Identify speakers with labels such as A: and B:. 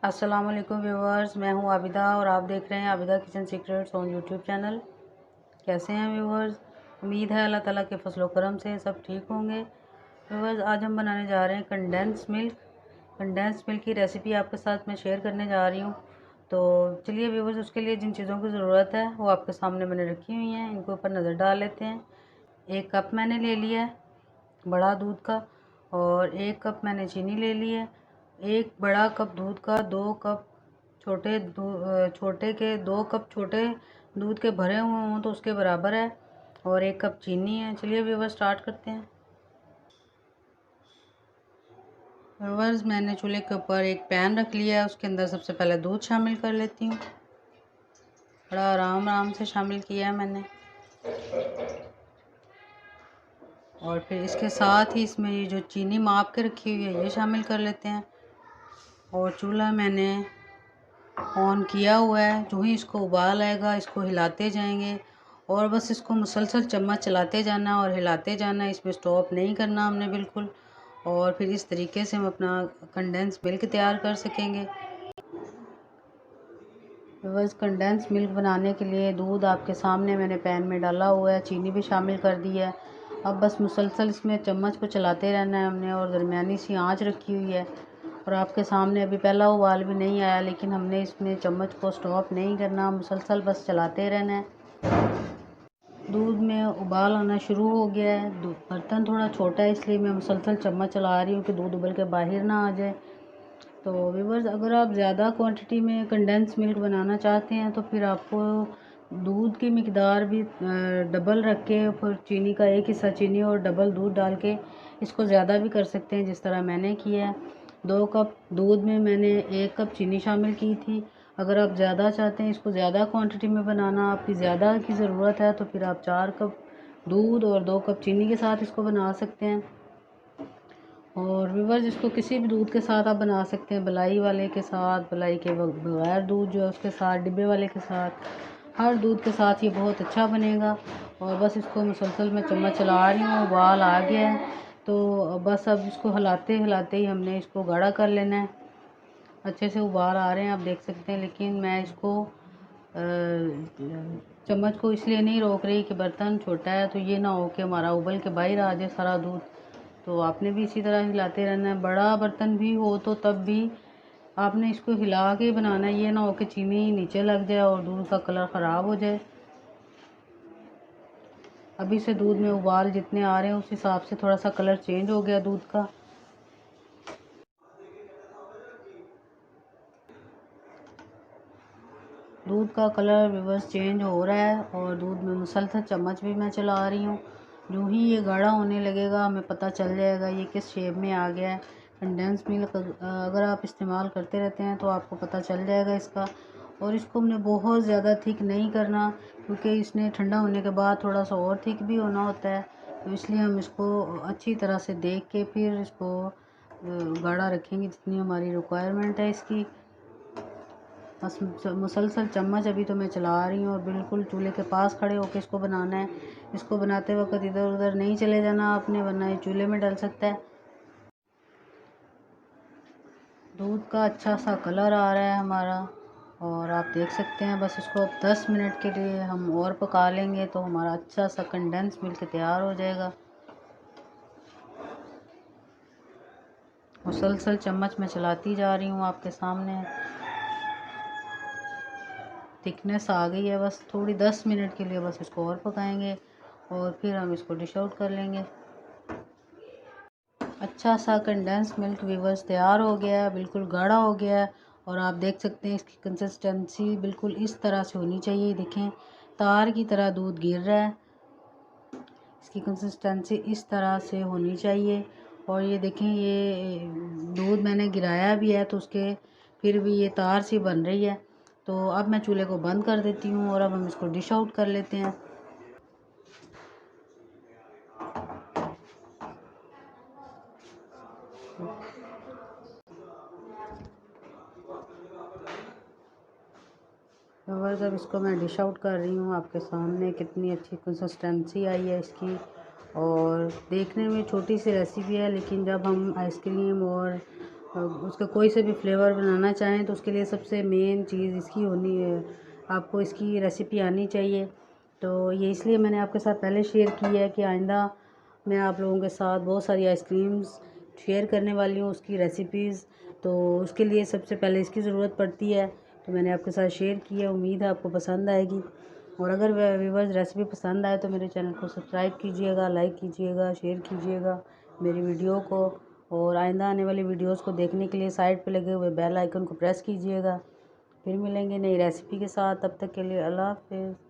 A: अस्सलाम वालेकुम व्यूवर्स, मैं हूं आबिदा और आप देख रहे हैं Abida kitchen secrets on YouTube channel. कैसे हैं व्यूवर्स? उम्मीद है अल्लाह ताला के फजलो करम से सब ठीक होंगे। व्यूवर्स, आज हम बनाने जा रहे हैं कंडेंस मिल्क की रेसिपी आपके साथ मैं शेयर करने जा रही हूं। तो चलिए व्यूवर्स, उसके लिए जिन चीज़ों की ज़रूरत है वो आपके सामने मैंने रखी हुई हैं, इनके ऊपर नज़र डाल लेते हैं। 1 कप मैंने ले लिया है बड़ा दूध का, और 1 कप मैंने चीनी ले ली है। 1 बड़ा कप दूध का 2 कप छोटे के 2 कप छोटे दूध के भरे हुए हों तो उसके बराबर है, और 1 कप चीनी है। चलिए व्यूवर्स, स्टार्ट करते हैं। व्यूवर्स, मैंने चूल्हे के ऊपर एक पैन रख लिया है, उसके अंदर सबसे पहले दूध शामिल कर लेती हूँ। बड़ा आराम आराम से शामिल किया है मैंने, और फिर इसके साथ ही इसमें ये जो चीनी माप के रखी हुई है ये शामिल कर लेते हैं। और चूल्हा मैंने ऑन किया हुआ है। जो ही इसको उबाल आएगा इसको हिलाते जाएंगे, और बस इसको मुसलसल चम्मच चलाते जाना और हिलाते जाना, इसमें स्टॉप नहीं करना हमने बिल्कुल। और फिर इस तरीके से हम अपना कंडेंस मिल्क तैयार कर सकेंगे। बस कंडेंस मिल्क बनाने के लिए दूध आपके सामने मैंने पैन में डाला हुआ है, चीनी भी शामिल कर दी है। अब बस मुसलसल इसमें चम्मच को चलाते रहना है हमने, और दरमियानी सी आंच रखी हुई है। और आपके सामने अभी पहला उबाल भी नहीं आया, लेकिन हमने इसमें चम्मच को स्टॉप नहीं करना, मुसलसल बस चलाते रहना है। दूध में उबाल आना शुरू हो गया है। बर्तन थोड़ा छोटा है इसलिए मैं मुसलसल चम्मच चला रही हूँ कि दूध उबल के बाहर ना आ जाए। तो व्यूवर्स, अगर आप ज़्यादा क्वांटिटी में कंडेंस मिल्क बनाना चाहते हैं तो फिर आपको दूध की मिकदार भी डबल रख के, फिर चीनी का एक हिस्सा चीनी और डबल दूध डाल के इसको ज़्यादा भी कर सकते हैं, जिस तरह मैंने किया है। 2 कप दूध में मैंने 1 कप चीनी शामिल की थी। अगर आप ज़्यादा चाहते हैं, इसको ज़्यादा क्वांटिटी में बनाना, आपकी ज़्यादा की ज़रूरत है, तो फिर आप 4 कप दूध और 2 कप चीनी के साथ इसको बना सकते हैं। और व्यूवर्स, इसको किसी भी दूध के साथ आप बना सकते हैं, मलाई वाले के साथ, मलाई के बगैर दूध जो है उसके साथ, डिब्बे वाले के साथ, हर दूध के साथ ये बहुत अच्छा बनेगा। और बस इसको मुसलसल मैं चम्मच चला रही हूँ, उबाल आ गया है। तो बस अब इसको हिलाते हिलाते ही हमने इसको गाढ़ा कर लेना है। अच्छे से उबाल आ रहे हैं, आप देख सकते हैं, लेकिन मैं इसको चम्मच को इसलिए नहीं रोक रही कि बर्तन छोटा है, तो ये ना हो कि हमारा उबल के बाहर आ जाए सारा दूध। तो आपने भी इसी तरह हिलाते रहना है। बड़ा बर्तन भी हो तो तब भी आपने इसको हिला के बनाना है, ये ना हो कि चीनी नीचे लग जाए और दूध का कलर ख़राब हो जाए। अभी से दूध में उबाल जितने आ रहे हैं उस हिसाब से थोड़ा सा कलर चेंज हो गया दूध का। दूध का कलर रिवर्स चेंज हो रहा है, और दूध में मुसलसल चम्मच भी मैं चला रही हूँ। यूँ ही ये गाढ़ा होने लगेगा, हमें पता चल जाएगा ये किस शेप में आ गया है। कंडेंस मिल्क अगर आप इस्तेमाल करते रहते हैं तो आपको पता चल जाएगा इसका। और इसको हमने बहुत ज़्यादा थिक नहीं करना, क्योंकि इसने ठंडा होने के बाद थोड़ा सा और थिक भी होना होता है। तो इसलिए हम इसको अच्छी तरह से देख के फिर इसको गाढ़ा रखेंगे जितनी हमारी रिक्वायरमेंट है इसकी। बस मुसलसल चम्मच अभी तो मैं चला रही हूँ, और बिल्कुल चूल्हे के पास खड़े होकर इसको बनाना है। इसको बनाते वक्त इधर उधर नहीं चले जाना आपने, वरना ये चूल्हे में डल सकता है। दूध का अच्छा सा कलर आ रहा है हमारा, और आप देख सकते हैं। बस इसको अब 10 मिनट के लिए हम और पका लेंगे तो हमारा अच्छा सा कंडेंस मिल्क तैयार हो जाएगा। मुसलसल चम्मच में चलाती जा रही हूँ आपके सामने। थिकनेस आ गई है, बस थोड़ी 10 मिनट के लिए बस इसको और पकाएंगे, और फिर हम इसको डिश आउट कर लेंगे। अच्छा सा कंडेंस मिल्क व्यूवर्स तैयार हो गया है, बिल्कुल गाढ़ा हो गया है। और आप देख सकते हैं इसकी कंसिस्टेंसी बिल्कुल इस तरह से होनी चाहिए। देखें, तार की तरह दूध गिर रहा है, इसकी कंसिस्टेंसी इस तरह से होनी चाहिए। और ये देखें, ये दूध मैंने गिराया भी है तो उसके फिर भी ये तार सी बन रही है। तो अब मैं चूल्हे को बंद कर देती हूँ, और अब हम इसको डिश आउट कर लेते हैं। व्यूअर्स, अब इसको मैं डिश आउट कर रही हूँ आपके सामने। कितनी अच्छी कंसिस्टेंसी आई है इसकी, और देखने में छोटी सी रेसिपी है, लेकिन जब हम आइसक्रीम और उसका कोई से भी फ्लेवर बनाना चाहें तो उसके लिए सबसे मेन चीज़ इसकी होनी है, आपको इसकी रेसिपी आनी चाहिए। तो ये इसलिए मैंने आपके साथ पहले शेयर की है कि आइंदा मैं आप लोगों के साथ बहुत सारी आइसक्रीम्स शेयर करने वाली हूँ, उसकी रेसिपीज़। तो उसके लिए सबसे पहले इसकी ज़रूरत पड़ती है, तो मैंने आपके साथ शेयर की है। उम्मीद है आपको पसंद आएगी, और अगर व्यूअर्स रेसिपी पसंद आए तो मेरे चैनल को सब्सक्राइब कीजिएगा, लाइक कीजिएगा, शेयर कीजिएगा मेरी वीडियो को, और आइंदा आने वाली वीडियोस को देखने के लिए साइड पे लगे हुए बेल आइकन को प्रेस कीजिएगा। फिर मिलेंगे नई रेसिपी के साथ, तब तक के लिए अल्लाह हाफ़िज़।